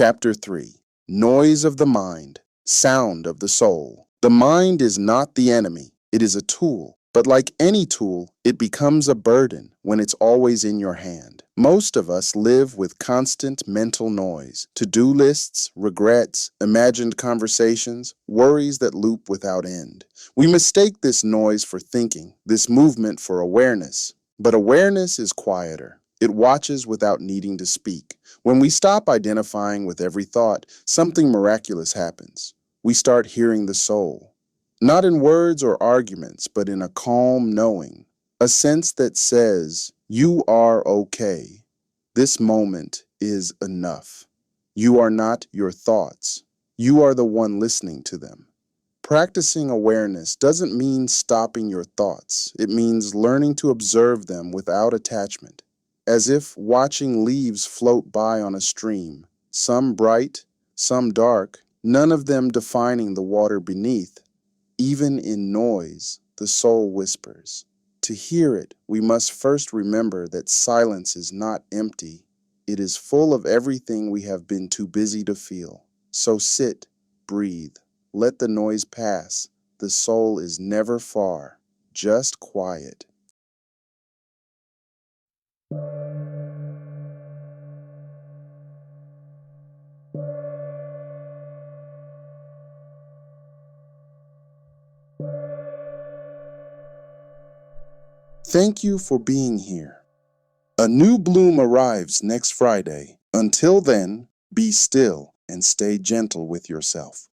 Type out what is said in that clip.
Chapter 3. Noise of the Mind, Sound of the Soul. The mind is not the enemy, it is a tool. But like any tool, it becomes a burden when it's always in your hand. Most of us live with constant mental noise, to-do lists, regrets, imagined conversations, worries that loop without end. We mistake this noise for thinking, this movement for awareness. But awareness is quieter. It watches without needing to speak. When we stop identifying with every thought, something miraculous happens. We start hearing the soul. Not in words or arguments, but in a calm knowing, a sense that says, you are okay. This moment is enough. You are not your thoughts. You are the one listening to them. Practicing awareness doesn't mean stopping your thoughts. It means learning to observe them without attachment, as if watching leaves float by on a stream, some bright, some dark, none of them defining the water beneath. Even in noise, the soul whispers. To hear it, we must first remember that silence is not empty. It is full of everything we have been too busy to feel. So sit, breathe, let the noise pass. The soul is never far, just quiet. Thank you for being here. A new bloom arrives next Friday. Until then, be still and stay gentle with yourself.